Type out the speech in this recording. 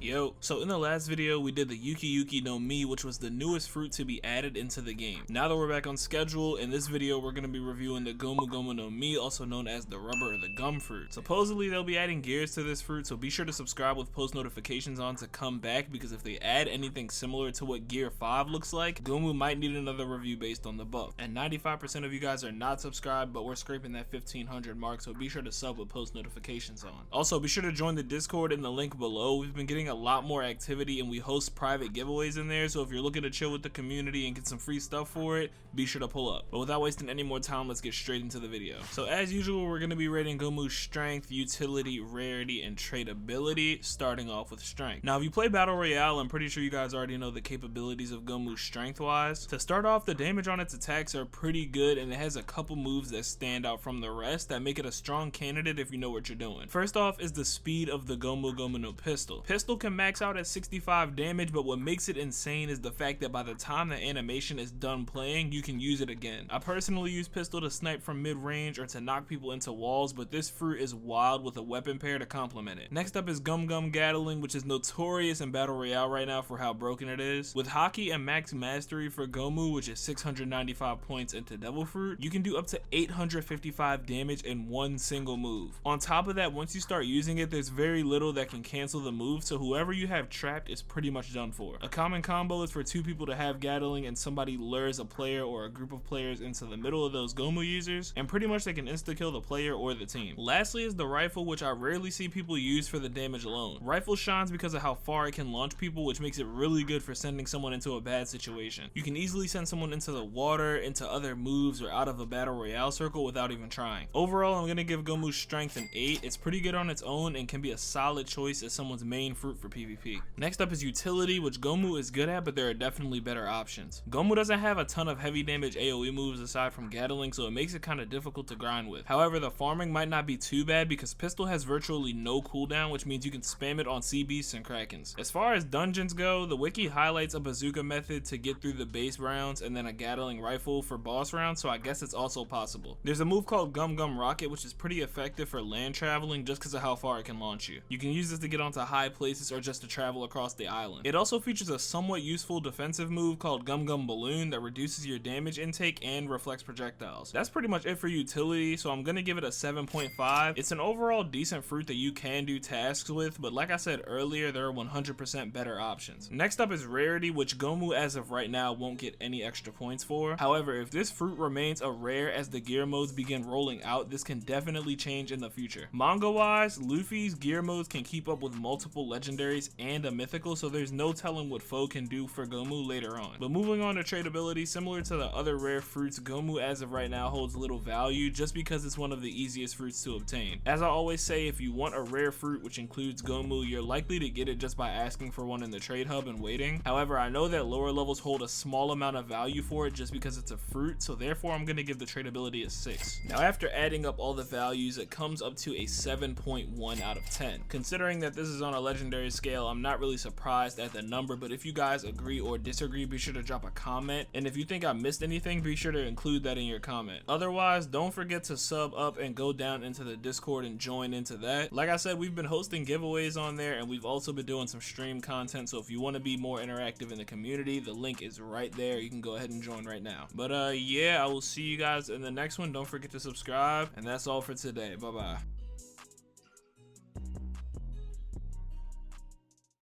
Yo, so in the last video we did the Yuki Yuki no Mi, which was the newest fruit to be added into the game. Now that we're back on schedule, in this video we're going to be reviewing the Gomu no Mi, also known as the rubber or the gum fruit. Supposedly they'll be adding gears to this fruit, so be sure to subscribe with post notifications on to come back, because if they add anything similar to what Gear 5 looks like, Gomu might need another review based on the buff. And 95% of you guys are not subscribed, but we're scraping that 1500 mark, so be sure to sub with post notifications on. Also, be sure to join the Discord in the link below. We've been getting a lot more activity and we host private giveaways in there, so if you're looking to chill with the community and get some free stuff for it, be sure to pull up. But without wasting any more time, let's get straight into the video. So as usual, we're going to be rating Gomu's strength, utility, rarity, and tradability, starting off with strength. Now if you play Battle Royale, I'm pretty sure you guys already know the capabilities of Gomu strength wise. To start off, the damage on its attacks are pretty good, and it has a couple moves that stand out from the rest that make it a strong candidate if you know what you're doing. First off is the speed of the Gomu no pistol. Pistol can max out at 65 damage, but what makes it insane is the fact that by the time the animation is done playing, you can use it again. I personally use pistol to snipe from mid-range or to knock people into walls, but this fruit is wild with a weapon pair to complement it. Next up is Gum Gatling, which is notorious in Battle Royale right now for how broken it is. With Haki and max mastery for Gomu, which is 695 points into Devil Fruit, you can do up to 855 damage in one single move. On top of that, once you start using it, there's very little that can cancel the move, so whoever you have trapped is pretty much done for. A common combo is for two people to have Gatling and somebody lures a player or a group of players into the middle of those Gomu users, and pretty much they can insta-kill the player or the team. Lastly is the rifle, which I rarely see people use for the damage alone. Rifle shines because of how far it can launch people, which makes it really good for sending someone into a bad situation. You can easily send someone into the water, into other moves, or out of a Battle Royale circle without even trying. Overall, I'm gonna give Gomu's strength an 8. It's pretty good on its own and can be a solid choice as someone's main fruit for PvP. Next up is utility, which Gomu is good at, but there are definitely better options. Gomu doesn't have a ton of heavy damage AoE moves aside from Gatling, so it makes it kind of difficult to grind with. However, the farming might not be too bad because pistol has virtually no cooldown, which means you can spam it on sea beasts and krakens. As far as dungeons go, the wiki highlights a bazooka method to get through the base rounds and then a Gatling rifle for boss rounds, so I guess it's also possible. There's a move called Gum Rocket, which is pretty effective for land traveling just because of how far it can launch you. You can use this to get onto high places or just to travel across the island. It also features a somewhat useful defensive move called Gum Balloon that reduces your damage intake and reflects projectiles. That's pretty much it for utility, so I'm gonna give it a 7.5. It's an overall decent fruit that you can do tasks with, but like I said earlier, there are 100% better options. Next up is rarity, which Gomu as of right now won't get any extra points for. However, if this fruit remains a rare as the gear modes begin rolling out, this can definitely change in the future. Manga wise, Luffy's gear modes can keep up with multiple legendaries and a mythical, so there's no telling what foe can do for Gomu later on. But moving on to tradability, similar to the other rare fruits, Gomu as of right now holds little value just because it's one of the easiest fruits to obtain. As I always say, if you want a rare fruit which includes Gomu, you're likely to get it just by asking for one in the trade hub and waiting. However, I know that lower levels hold a small amount of value for it just because it's a fruit, so therefore I'm going to give the tradability a 6. Now after adding up all the values, it comes up to a 7.1 out of 10. Considering that this is on a legendary scale, I'm not really surprised at the number, but if you guys agree or disagree, be sure to drop a comment, and if you think I missed anything, be sure to include that in your comment. Otherwise, don't forget to sub up and go down into the Discord and join into that. Like I said, we've been hosting giveaways on there, and we've also been doing some stream content, so if you want to be more interactive in the community, the link is right there. You can go ahead and join right now. But yeah, I will see you guys in the next one. Don't forget to subscribe, and that's all for today. Bye bye.